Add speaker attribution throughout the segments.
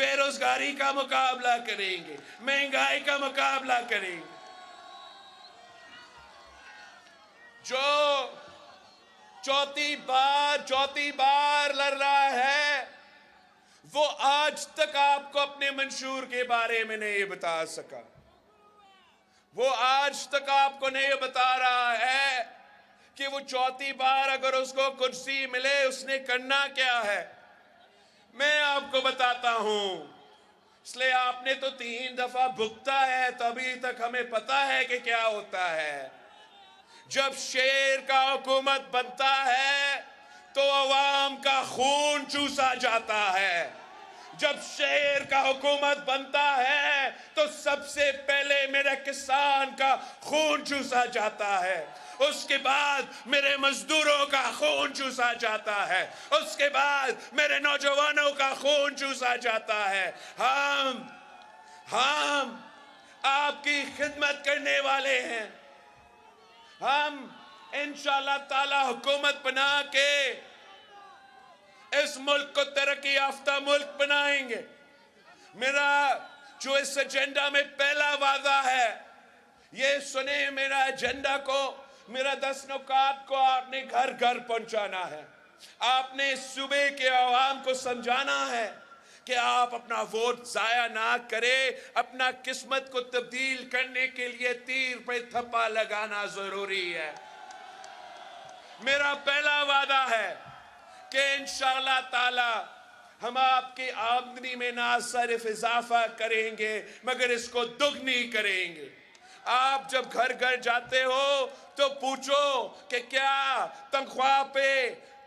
Speaker 1: بے روزگاری کا مقابلہ کریں گے، مہنگائی کا مقابلہ کریں گے۔ جو چوتھی بار لڑ رہا ہے وہ آج تک آپ کو اپنے منشور کے بارے میں نہیں بتا سکا، وہ آج تک آپ کو نہیں بتا رہا ہے کہ وہ چوتھی بار اگر اس کو کرسی ملے اس نے کرنا کیا ہے۔ میں آپ کو بتاتا ہوں، اس لئے آپ نے تو 3 دفعہ بھگتا ہے تو ابھی تک ہمیں پتا ہے کہ کیا ہوتا ہے۔ جب شیر کا حکومت بنتا ہے تو عوام کا خون چوسا جاتا ہے۔ جب شیر کا حکومت بنتا ہے تو سب سے پہلے میرے کسان کا خون چوسا جاتا ہے، اس کے بعد میرے مزدوروں کا خون چوسا جاتا ہے، اس کے بعد میرے نوجوانوں کا خون چوسا جاتا ہے۔ ہم آپ کی خدمت کرنے والے ہیں، ہم انشاءاللہ تعالی حکومت بنا کے اس ملک کو ترقی یافتہ ملک بنائیں گے۔ میرا جو اس ایجنڈا میں پہلا وعدہ ہے، یہ سنیں، میرا ایجنڈا کو، میرا 10 نکات کو آپ نے گھر گھر پہنچانا ہے۔ آپ نے صوبے کے عوام کو سمجھانا ہے کہ آپ اپنا ووٹ ضائع نہ کرے، اپنا قسمت کو تبدیل کرنے کے لیے تیر پہ تھپا لگانا ضروری ہے۔ میرا پہلا وعدہ ہے کہ انشاءاللہ تعالی ہم آپ کی آمدنی میں نہ صرف اضافہ کریں گے مگر اس کو دگنی کریں گے۔ آپ جب گھر گھر جاتے ہو تو پوچھو کہ کیا تنخواہ پہ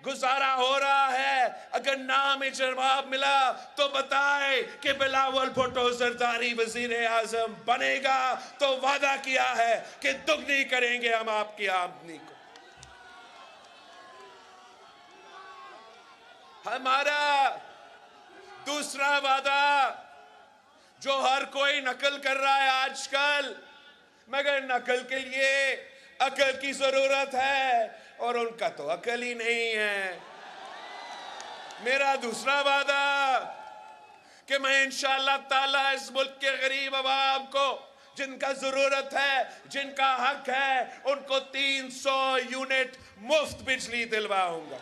Speaker 1: گزارا ہو رہا ہے، اگر نام جواب ملا تو بتائے کہ بلاول بھٹو زرداری وزیر اعظم بنے گا تو وعدہ کیا ہے کہ دگنی کریں گے ہم آپ کی آمدنی کو۔ ہمارا دوسرا وعدہ جو ہر کوئی نقل کر رہا ہے آج کل، مگر نقل کے لیے عقل کی ضرورت ہے اور ان کا تو عقل ہی نہیں ہے۔ میرا دوسرا وعدہ کہ میں انشاءاللہ تعالی اس ملک کے غریب عوام کو جن کا ضرورت ہے، جن کا حق ہے، ان کو 300 یونٹ مفت بجلی دلواؤں گا۔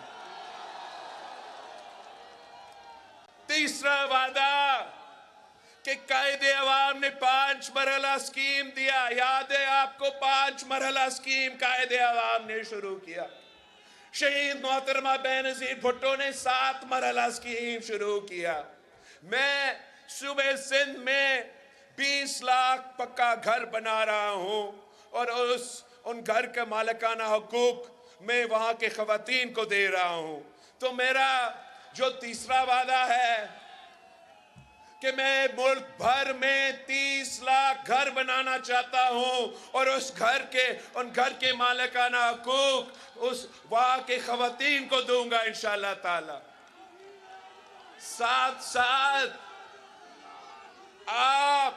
Speaker 1: تیسرا وعدہ کہ قائد عوام نے 5 مرحلہ اسکیم دیا، یاد ہے آپ کو 5 مرحلہ اسکیم قائد عوام نے شروع کیا۔ شہید محترمہ بینظیر بھٹو نے 7 مرحلہ اسکیم شروع کیا۔ میں صوبے سندھ میں 20 لاکھ پکا گھر بنا رہا ہوں اور ان گھر کے مالکانہ حقوق میں وہاں کے خواتین کو دے رہا ہوں۔ تو میرا جو تیسرا وعدہ ہے کہ میں ملک بھر میں 30 لاکھ گھر بنانا چاہتا ہوں اور ان گھر کے مالکانہ حقوق اس وہاں کے خواتین کو دوں گا انشاءاللہ تعالی۔ ساتھ ساتھ آپ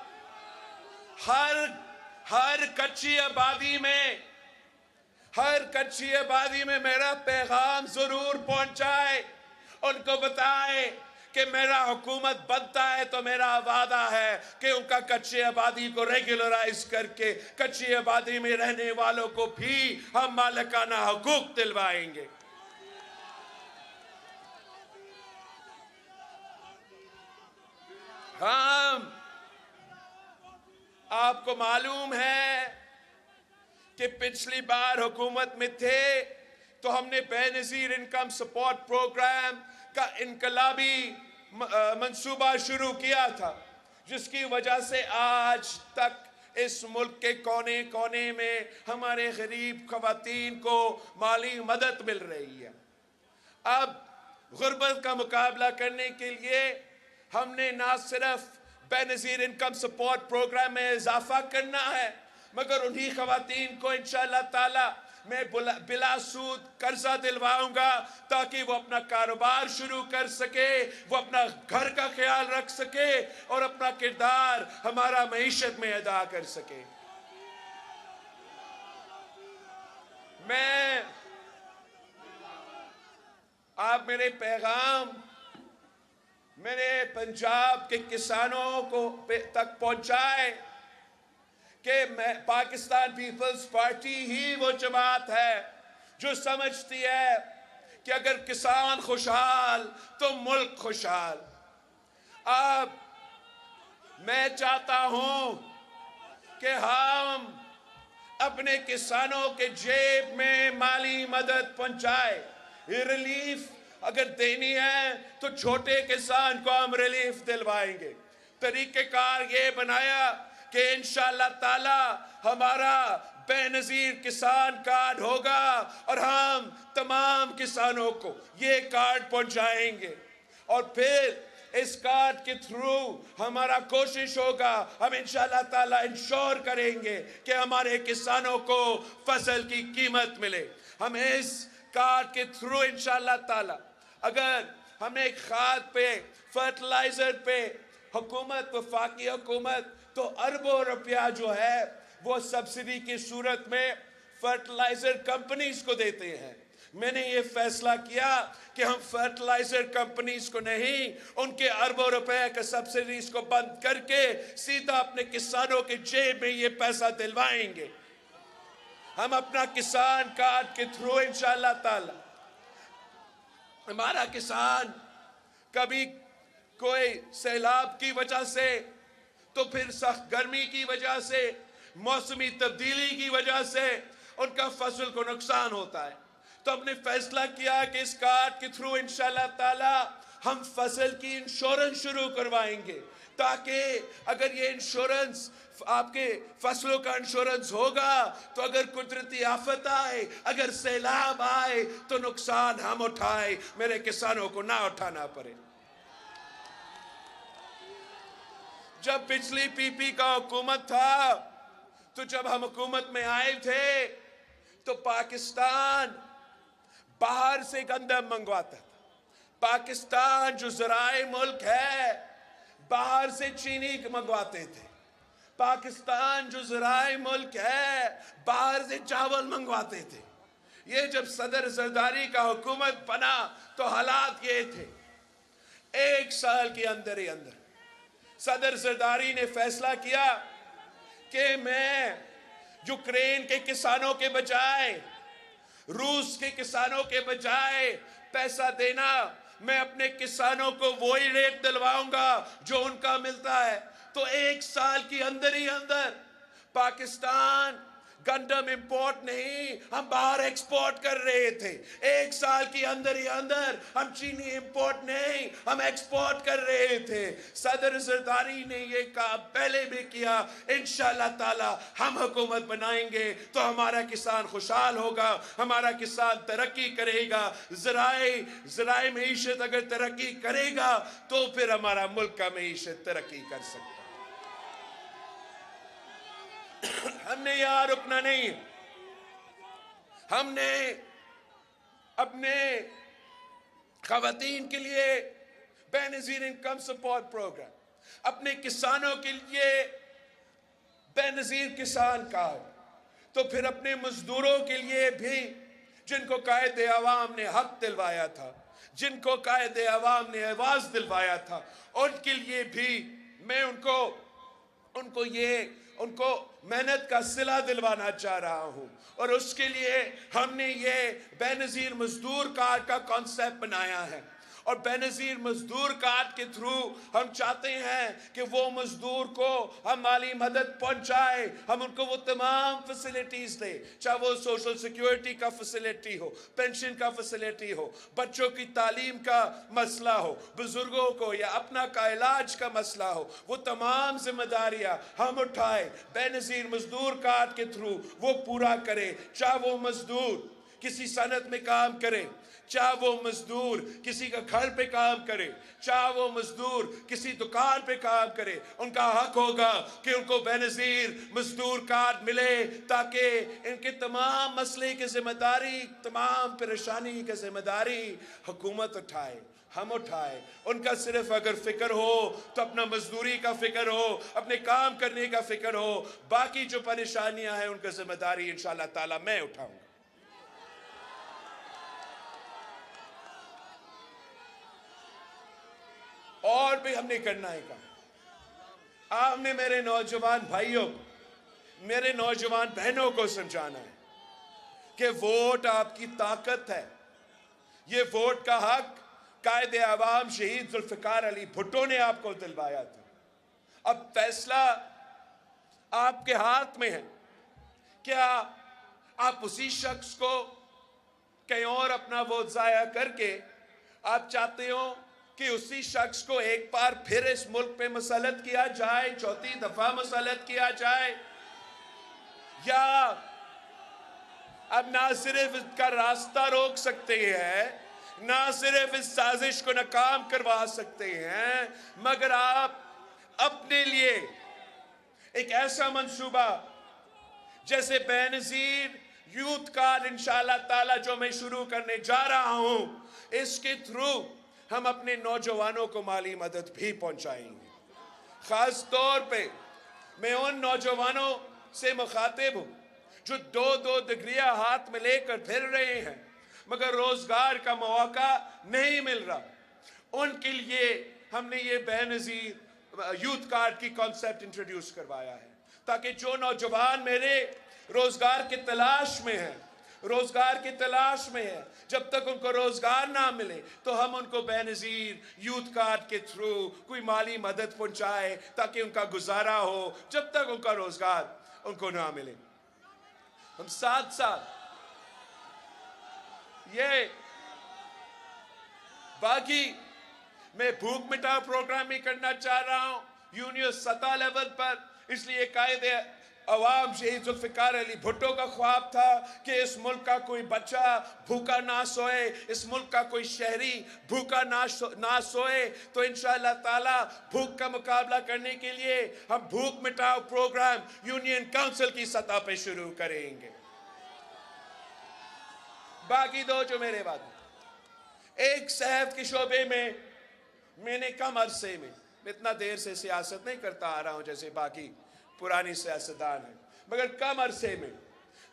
Speaker 1: ہر کچی آبادی میں میرا پیغام ضرور پہنچائے، ان کو بتائے کہ میرا حکومت بنتا ہے تو میرا وعدہ ہے کہ ان کا کچی آبادی کو ریگولرائز کر کے کچی آبادی میں رہنے والوں کو بھی ہم مالکانہ حقوق دلوائیں گے۔ آپ کو معلوم ہے کہ پچھلی بار حکومت میں تھے تو ہم نے بے نظیر انکم سپورٹ پروگرام کا انقلابی منصوبہ شروع کیا تھا، جس کی وجہ سے آج تک اس ملک کے کونے کونے میں ہمارے غریب خواتین کو مالی مدد مل رہی ہے۔ اب غربت کا مقابلہ کرنے کے لیے ہم نے نہ صرف بے نظیر انکم سپورٹ پروگرام میں اضافہ کرنا ہے مگر انہی خواتین کو انشاءاللہ تعالی میں بلا سود قرضہ دلواؤں گا تاکہ وہ اپنا کاروبار شروع کر سکے، وہ اپنا گھر کا خیال رکھ سکے اور اپنا کردار ہمارا معیشت میں ادا کر سکے۔ آپ میرے پیغام میرے پنجاب کے کسانوں کو تک پہنچائے کہ پاکستان پیپلز پارٹی ہی وہ جماعت ہے جو سمجھتی ہے کہ اگر کسان خوشحال تو ملک خوشحال۔ اب میں چاہتا ہوں کہ ہم اپنے کسانوں کے جیب میں مالی مدد پہنچائے، ریلیف اگر دینی ہے تو چھوٹے کسان کو ہم ریلیف دلوائیں گے۔ طریقہ کار یہ بنایا کہ انشاءاللہ تعالی ہمارا بے نظیر کسان کارڈ ہوگا اور ہم تمام کسانوں کو یہ کارڈ پہنچائیں گے، اور پھر اس کارڈ کے تھرو ہمارا کوشش ہوگا، ہم انشاءاللہ تعالی انشور کریں گے کہ ہمارے کسانوں کو فصل کی قیمت ملے۔ ہم اس کارڈ کے تھرو انشاءاللہ تعالی اگر ہمیں کھاد پہ، فرٹیلائزر پہ حکومت، وفاقی حکومت تو اربوں روپیہ جو ہے وہ سبسڈی کی صورت میں فرٹیلائزر کمپنیز کو دیتے ہیں۔ میں نے یہ فیصلہ کیا کہ ہم فرٹیلائزر کمپنیز کو نہیں، ان کے اربوں روپے کے سبسڈیز کو بند کر کے سیدھا اپنے کسانوں کے جیب میں یہ پیسہ دلوائیں گے۔ ہم اپنا کسان کارڈ کے تھرو انشاءاللہ تعالی ہمارا کسان کبھی کوئی سیلاب کی وجہ سے، تو پھر سخت گرمی کی وجہ سے، موسمی تبدیلی کی وجہ سے ان کا فصل کو نقصان ہوتا ہے، تو ہم نے فیصلہ کیا کہ اس کارڈ کے تھرو انشاءاللہ تعالی ہم فصل کی انشورنس شروع کروائیں گے، تاکہ اگر یہ انشورنس آپ کے فصلوں کا انشورنس ہوگا تو اگر قدرتی آفت آئے، اگر سیلاب آئے تو نقصان ہم اٹھائے، میرے کسانوں کو نہ اٹھانا پڑے۔ جب پچھلی پی پی کا حکومت تھا تو جب ہم حکومت میں آئے تھے تو پاکستان باہر سے گندم منگواتا تھا۔ پاکستان جو زرعی ملک ہے باہر سے چینی منگواتے تھے۔ پاکستان جو زرعی ملک ہے باہر سے چاول منگواتے تھے۔ یہ جب صدر زرداری کا حکومت بنا تو حالات یہ تھے۔ 1 سال کے اندر ہی اندر صدر زرداری نے فیصلہ کیا کہ میں یوکرین کے کسانوں کے بجائے، روس کے کسانوں کے بجائے پیسہ دینا، میں اپنے کسانوں کو وہی ریٹ دلواؤں گا جو ان کا ملتا ہے۔ تو 1 سال کی اندر ہی اندر پاکستان گندم امپورٹ نہیں، ہم باہر ایکسپورٹ کر رہے تھے۔ 1 سال کی اندر ہی اندر ہم چینی امپورٹ نہیں، ہم ایکسپورٹ کر رہے تھے۔ صدر زرداری نے یہ کام پہلے بھی کیا۔ انشاءاللہ تعالی ہم حکومت بنائیں گے تو ہمارا کسان خوشحال ہوگا، ہمارا کسان ترقی کرے گا۔ زرعی معیشت اگر ترقی کرے گا تو پھر ہمارا ملک کا معیشت ترقی کر سکتا ہے۔ ہم نے یہاں رکنا نہیں، ہم نے اپنے خواتین کے لیے بے نظیر انکم سپورٹ پروگرام، اپنے کسانوں کے لیے بے نظیر کسان کارڈ، تو پھر اپنے مزدوروں کے لیے بھی جن کو قائد عوام نے حق دلوایا تھا، جن کو قائد عوام نے آواز دلوایا تھا، ان کے لیے بھی میں ان کو محنت کا صلہ دلوانا چاہ رہا ہوں، اور اس کے لیے ہم نے یہ بے نظیر مزدور کارڈ کا کانسیپٹ بنایا ہے۔ اور بے نظیر مزدور کارڈ کے تھرو ہم چاہتے ہیں کہ وہ مزدور کو ہم مالی مدد پہنچائے، ہم ان کو وہ تمام فیسلٹیز دیں، چاہے وہ سوشل سیکیورٹی کا فیسلٹی ہو، پینشن کا فیسلٹی ہو، بچوں کی تعلیم کا مسئلہ ہو، بزرگوں کو یا اپنا کا علاج کا مسئلہ ہو، وہ تمام ذمہ داریاں ہم اٹھائے، بے نظیر مزدور کارڈ کے تھرو وہ پورا کرے۔ چاہے وہ مزدور کسی صنعت میں کام کرے، چاہے وہ مزدور کسی کا گھر پہ کام کرے، چاہے وہ مزدور کسی دکان پہ کام کرے، ان کا حق ہوگا کہ ان کو بے نظیر مزدور کارڈ ملے، تاکہ ان کے تمام مسئلے کی ذمہ داری، تمام پریشانی کی ذمہ داری حکومت اٹھائے، ہم اٹھائے۔ ان کا صرف اگر فکر ہو تو اپنا مزدوری کا فکر ہو، اپنے کام کرنے کا فکر ہو، باقی جو پریشانیاں ہیں ان کا ذمہ داری انشاءاللہ تعالی میں اٹھاؤں گا۔ اور بھی ہم نے کرنا ہے کام. آپ نے میرے نوجوان بھائیوں میرے نوجوان بہنوں کو سمجھانا ہے کہ ووٹ آپ کی طاقت ہے. یہ ووٹ کا حق قائد عوام شہید ذوالفقار علی بھٹو نے آپ کو دلوایا تھا. اب فیصلہ آپ کے ہاتھ میں ہے. کیا آپ اسی شخص کو کہیں اور اپنا ووٹ ضائع کر کے آپ چاہتے ہو کہ اسی شخص کو ایک بار پھر اس ملک پہ مسلط کیا جائے, چوتھی دفعہ مسلط کیا جائے, یا اب نہ صرف اس کا راستہ روک سکتے ہیں, نہ صرف اس سازش کو ناکام کروا سکتے ہیں, مگر آپ اپنے لیے ایک ایسا منصوبہ جیسے بے نظیر یوتھ کارڈ انشاءاللہ تعالی جو میں شروع کرنے جا رہا ہوں, اس کے تھرو ہم اپنے نوجوانوں کو مالی مدد بھی پہنچائیں گے. خاص طور پہ میں ان نوجوانوں سے مخاطب ہوں جو 2 ڈگریاں ہاتھ میں لے کر پھر رہے ہیں مگر روزگار کا موقع نہیں مل رہا. ان کے لیے ہم نے یہ بے نظیر یوتھ کارڈ کی کانسیپٹ انٹروڈیوس کروایا ہے تاکہ جو نوجوان میرے روزگار کی تلاش میں ہیں جب تک ان کو روزگار نہ ملے تو ہم ان کو بے نظیر یوتھ کارڈ کے تھرو کوئی مالی مدد پہنچائے تاکہ ان کا گزارا ہو جب تک ان کا روزگار ان کو نہ ملے. ہم ساتھ یہ باقی میں بھوک مٹاؤ پروگرام بھی کرنا چاہ رہا ہوں یونین سطح لیول پر. اس لیے قائد عوام شہید ذوالفقار علی بھٹو کا خواب تھا کہ اس ملک کا کوئی بچہ بھوکا نہ سوئے, اس ملک کا کوئی شہری بھوکا نہ سوئے. تو انشاءاللہ تعالی بھوک کا مقابلہ کرنے کے لیے ہم بھوک مٹاؤ پروگرام یونین کونسل کی سطح پہ شروع کریں گے. باقی 2 جو میرے بعد, ایک صحت کے شعبے میں نے کم عرصے میں اتنا دیر سے سیاست نہیں کرتا آ رہا ہوں جیسے باقی پرانی سیاستدان ہیں, مگر کم عرصے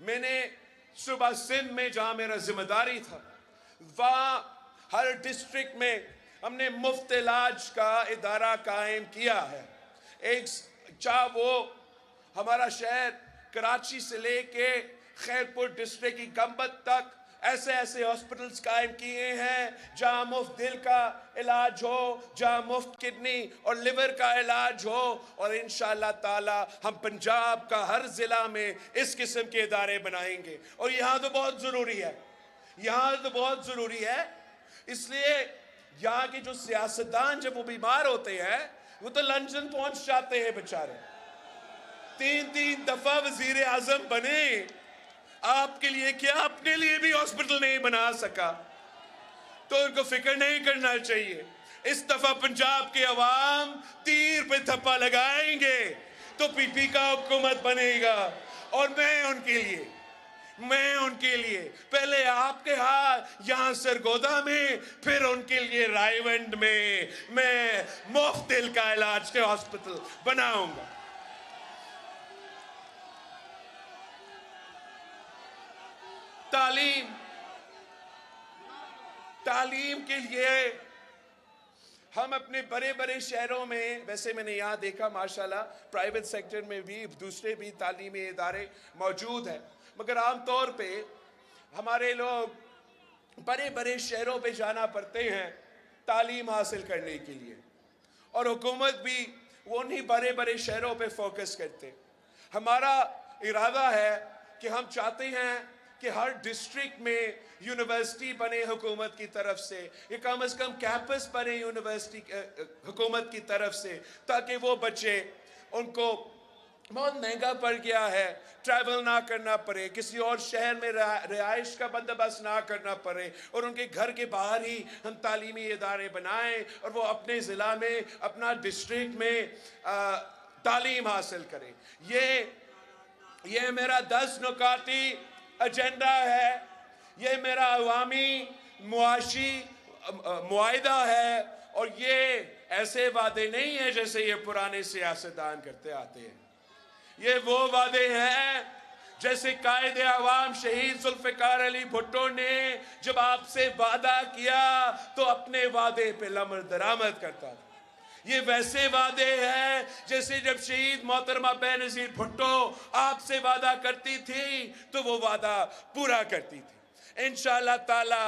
Speaker 1: میں نے صوبہ سندھ میں جہاں میرا ذمہ داری تھا وہاں ہر ڈسٹرکٹ میں ہم نے مفت علاج کا ادارہ قائم کیا ہے. ایک چاہے وہ ہمارا شہر کراچی سے لے کے خیرپور ڈسٹرکٹ کی گمبت تک ایسے ہاسپٹلز قائم کیے ہیں جہاں مفت دل کا علاج ہو, جہاں مفت کڈنی اور لیور کا علاج ہو. اور انشاءاللہ تعالی ہم پنجاب کا ہر ضلع میں اس قسم کے ادارے بنائیں گے. اور یہاں تو بہت ضروری ہے, اس لیے یہاں کے جو سیاستدان جب وہ بیمار ہوتے ہیں وہ تو لندن پہنچ جاتے ہیں بیچارے, 3 دفعہ وزیر اعظم بنے, آپ کے لیے کیا اپنے لیے بھی ہاسپٹل نہیں بنا سکا. تو ان کو فکر نہیں کرنا چاہیے. اس دفعہ پنجاب کے عوام تیر پہ تھپا لگائیں گے تو پی پی کا حکومت بنے گا. اور میں ان کے لیے پہلے آپ کے یہاں سرگودا میں, پھر ان کے لیے رائے ونڈ میں مفت دل کا علاج کے ہاسپٹل بناؤں گا. تعلیم کے لیے ہم اپنے بڑے شہروں میں, ویسے میں نے یہاں دیکھا ماشاءاللہ پرائیویٹ سیکٹر میں بھی دوسرے بھی تعلیمی ادارے موجود ہیں, مگر عام طور پہ ہمارے لوگ بڑے شہروں پہ جانا پڑتے ہیں تعلیم حاصل کرنے کے لیے, اور حکومت بھی وہ انہی بڑے شہروں پہ فوکس کرتے. ہمارا ارادہ ہے کہ ہم چاہتے ہیں کہ ہر ڈسٹرکٹ میں یونیورسٹی بنے حکومت کی طرف سے, یا کم از کم کیمپس بنے یونیورسٹی حکومت کی طرف سے, تاکہ وہ بچے, ان کو بہت مہنگا پڑ گیا ہے, ٹریول نہ کرنا پڑے, کسی اور شہر میں رہائش کا بندوبست نہ کرنا پڑے, اور ان کے گھر کے باہر ہی ہم تعلیمی ادارے بنائیں اور وہ اپنے ضلع میں, اپنا ڈسٹرکٹ میں تعلیم حاصل کریں. یہ میرا 10 نکاتی ایجنڈا ہے, یہ میرا عوامی معاشی معاہدہ ہے, اور یہ ایسے وعدے نہیں ہیں جیسے یہ پرانے سیاستدان کرتے آتے ہیں. یہ وہ وعدے ہیں جیسے قائد عوام شہید ذوالفقار علی بھٹو نے جب آپ سے وعدہ کیا تو اپنے وعدے پہ لمر درآمد کرتا تھا. یہ ویسے وعدے ہیں جیسے جب شہید محترمہ بینظیر بھٹو آپ سے وعدہ کرتی تھی تو وہ وعدہ پورا کرتی تھی. انشاءاللہ تعالی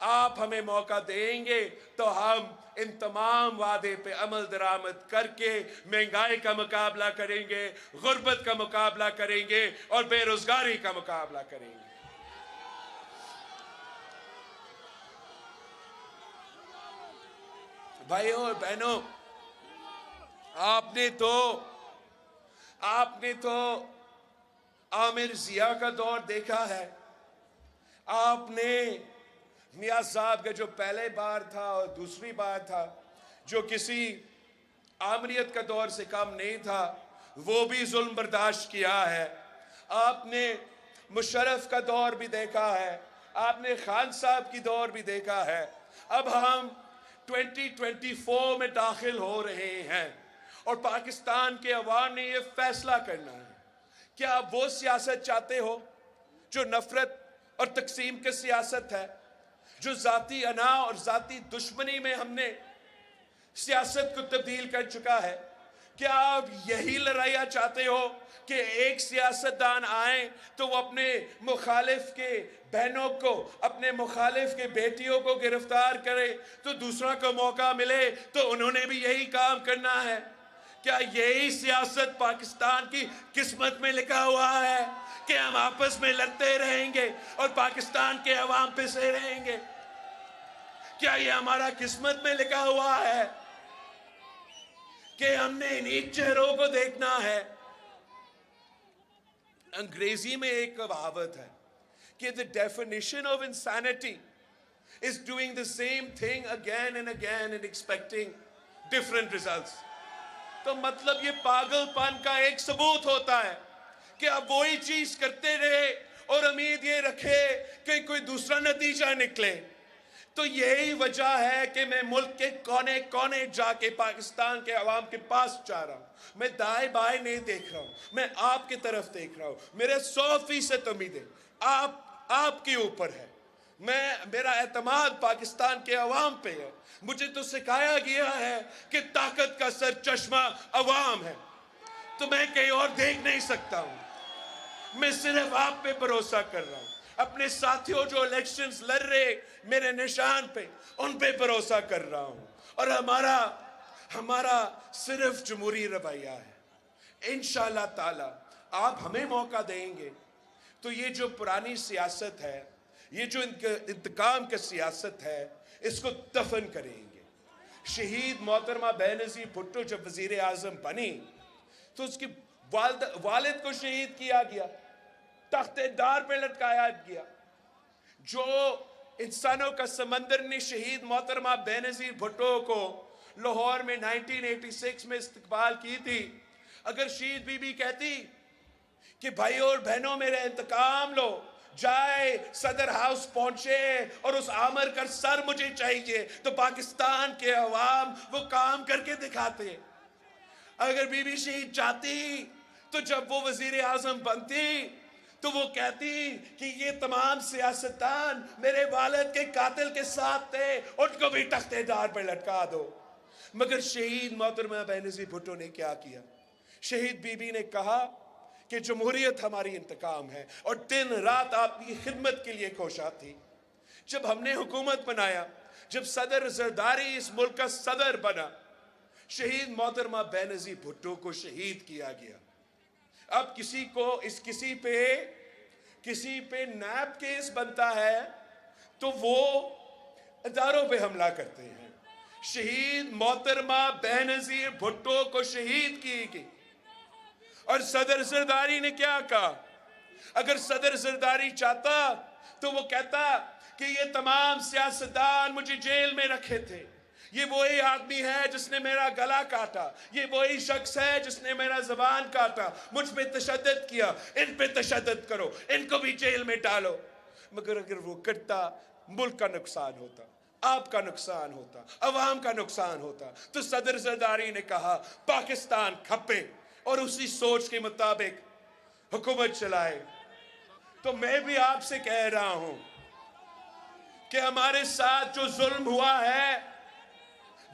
Speaker 1: آپ ہمیں موقع دیں گے تو ہم ان تمام وعدے پہ عمل درآمد کر کے مہنگائی کا مقابلہ کریں گے، غربت کا مقابلہ کریں گے اور بے روزگاری کا مقابلہ کریں گے. بھائیوں اور بہنوں، آپ نے تو عامر ضیاء کا دور دیکھا ہے. آپ نے میاں صاحب کا جو پہلے بار تھا اور دوسری بار تھا، جو کسی آمریت کا دور سے کم نہیں تھا، وہ بھی ظلم برداشت کیا ہے. آپ نے مشرف کا دور بھی دیکھا ہے، آپ نے خان صاحب کی دور بھی دیکھا ہے. اب ہم 2024 میں داخل ہو رہے ہیں اور پاکستان کے عوام نے یہ فیصلہ کرنا ہے. کیا آپ وہ سیاست چاہتے ہو جو نفرت اور تقسیم کی سیاست ہے، جو ذاتی انا اور ذاتی دشمنی میں ہم نے سیاست کو تبدیل کر چکا ہے؟ کیا آپ یہی لڑائیاں چاہتے ہو کہ ایک سیاستدان آئیں تو وہ اپنے مخالف کے بہنوں کو، اپنے مخالف کے بیٹیوں کو گرفتار کرے تو دوسرا کو موقع ملے تو انہوں نے بھی یہی کام کرنا ہے؟ کیا یہی سیاست پاکستان کی قسمت میں لکھا ہوا ہے کہ ہم آپس میں لڑتے رہیں گے اور پاکستان کے عوام پہ سے رہیں گے؟ کیا یہ ہمارا قسمت میں لکھا ہوا ہے کہ ہم نے انہی چہروں کو دیکھنا ہے؟ انگریزی میں ایک کہاوت ہے کہ the definition of insanity is doing the same thing again and again and expecting different results. تو مطلب یہ پاگل پن کا ایک ثبوت ہوتا ہے کہ آپ وہی چیز کرتے رہے اور امید یہ رکھے کہ کوئی دوسرا نتیجہ نکلے. تو یہی وجہ ہے کہ میں ملک کے کونے کونے جا کے پاکستان کے عوام کے پاس جا رہا ہوں. میں دائیں بائیں نہیں دیکھ رہا ہوں، میں آپ کی طرف دیکھ رہا ہوں. میرے 100% امیدیں آپ کے اوپر ہے. میرا اعتماد پاکستان کے عوام پہ ہے. مجھے تو سکھایا گیا ہے کہ طاقت کا سرچشمہ عوام ہے، تو میں کہیں اور دیکھ نہیں سکتا ہوں. میں صرف آپ پہ بھروسہ کر رہا ہوں. اپنے ساتھیوں جو الیکشنز لڑ رہے میرے نشان پہ، ان پہ بھروسہ کر رہا ہوں. اور ہمارا صرف جمہوری رویہ ہے. انشاءاللہ تعالی آپ ہمیں موقع دیں گے تو یہ جو پرانی سیاست ہے، یہ جو انتقام کی سیاست ہے، اس کو دفن کریں گے. شہید محترمہ بینظیر بھٹو جب وزیر اعظم بنی تو اس کی والد کو شہید کیا گیا، تخت دار پہ لٹکایا گیا. جو انسانوں کا سمندر نے شہید محترمہ بینظیر بھٹو کو لاہور میں 1986 میں استقبال کی تھی، اگر شہید بی بی کہتی کہ بھائیوں اور بہنوں میرے انتقام لو، جائے صدر ہاؤس پہنچے اور اس عامر کا سر مجھے چاہیے، تو پاکستان کے عوام وہ کام کر کے دکھاتے. اگر بی بی شہید چاہتی تو جب وہ وزیر اعظم بنتی تو وہ کہتی کہ یہ تمام سیاستدان میرے والد کے قاتل کے ساتھ تھے، ان کو بھی تخت دار پر لٹکا دو. مگر شہید محترمہ بینظیر بھٹو نے کیا کیا؟ شہید بی بی نے کہا کہ جمہوریت ہماری انتقام ہے، اور دن رات آپ کی خدمت کے لیے کوشاں تھی. جب ہم نے حکومت بنایا، جب صدر زرداری اس ملک کا صدر بنا، شہید محترمہ بینظیر بھٹو کو شہید کیا گیا. اب کسی پہ نیب کیس بنتا ہے تو وہ اداروں پہ حملہ کرتے ہیں. شہید محترمہ بینظیر بھٹو کو شہید کی گئی. اور صدر زرداری نے کیا کہا؟ اگر صدر زرداری چاہتا تو وہ کہتا کہ یہ تمام سیاستدان مجھے جیل میں رکھے تھے، یہ وہی آدمی ہے جس نے میرا گلا کاٹا، یہ وہی شخص ہے جس نے میرا زبان کاٹا، مجھ پہ تشدد کیا، ان پہ تشدد کرو، ان کو بھی جیل میں ڈالو. مگر اگر وہ کرتا، ملک کا نقصان ہوتا، آپ کا نقصان ہوتا، عوام کا نقصان ہوتا. تو صدر زرداری نے کہا پاکستان کھپے اور اسی سوچ کے مطابق حکومت چلائے. تو میں بھی آپ سے کہہ رہا ہوں کہ ہمارے ساتھ جو ظلم ہوا ہے،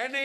Speaker 1: NA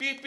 Speaker 1: PP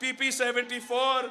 Speaker 1: PP 74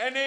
Speaker 1: NA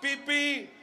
Speaker 1: PP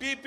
Speaker 1: PP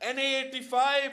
Speaker 1: NA 85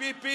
Speaker 1: PP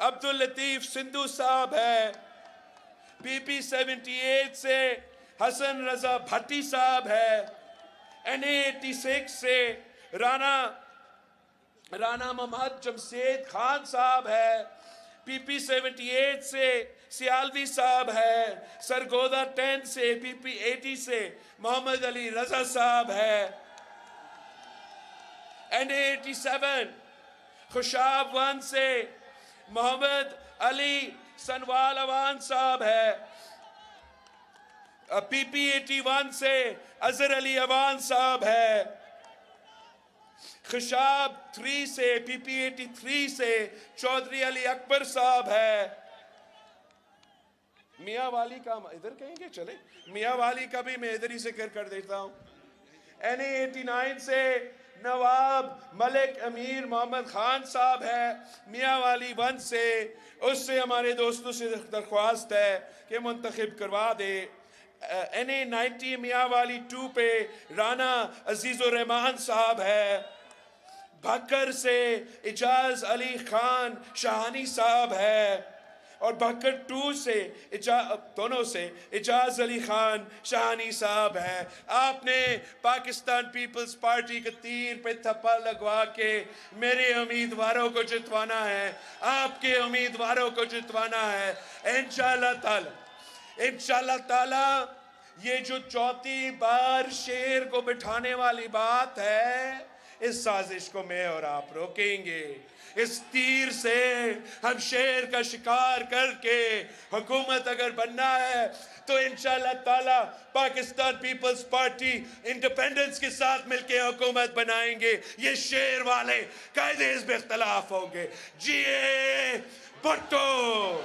Speaker 1: Abdul Latif Sindhu صاحب ہے. PP 78 سے حسن رضا بھٹی صاحب ہے. NA 86 سے رانا محمد جمشید خان صاحب ہے. PP 78 سے سیالوی صاحب ہے. سرگودا 10 سے PP 80 سے محمد علی رضا صاحب ہے. NA 87 خوشاب 1 سے محمد علی سنوال اوان صاحب ہے. PP 81 سے اظہر علی اوان صاحب ہے. خشاب 3 سے PP 83 سے چودھری علی اکبر صاحب ہے. میاں والی کا ادھر کہیں گے چلے میاں والی کا بھی میں ادھر ہی ذکر کر دیتا ہوں. NA 89 سے نواب ملک امیر محمد خان صاحب ہے. میاں والی 1 سے اس سے ہمارے دوستوں سے درخواست ہے کہ منتخب کروا دے. NA 90 میاں والی 2 پہ رانا عزیز الرحمان صاحب ہے. بھکر سے اجاز علی خان شاہانی صاحب ہے. اور بھکر 2 سے دونوں سے اجاز علی خان شاہانی صاحب ہے. آپ نے پاکستان پیپلز پارٹی کے تیر پہ تھپا لگوا کے میرے امیدواروں کو جتوانا ہے, آپ کے امیدواروں کو جتوانا ہے انشاءاللہ تعالی. یہ جو چوتھی بار شیر کو بٹھانے والی بات ہے, اس سازش کو میں اور آپ روکیں گے. اس تیر سے ہم شیر کا شکار کر کے حکومت اگر بننا ہے تو انشاءاللہ تعالی پاکستان پیپلز پارٹی انڈیپینڈنس کے ساتھ مل کے حکومت بنائیں گے. یہ شیر والے قائد حزب اختلاف ہوں گے. جی بھٹو.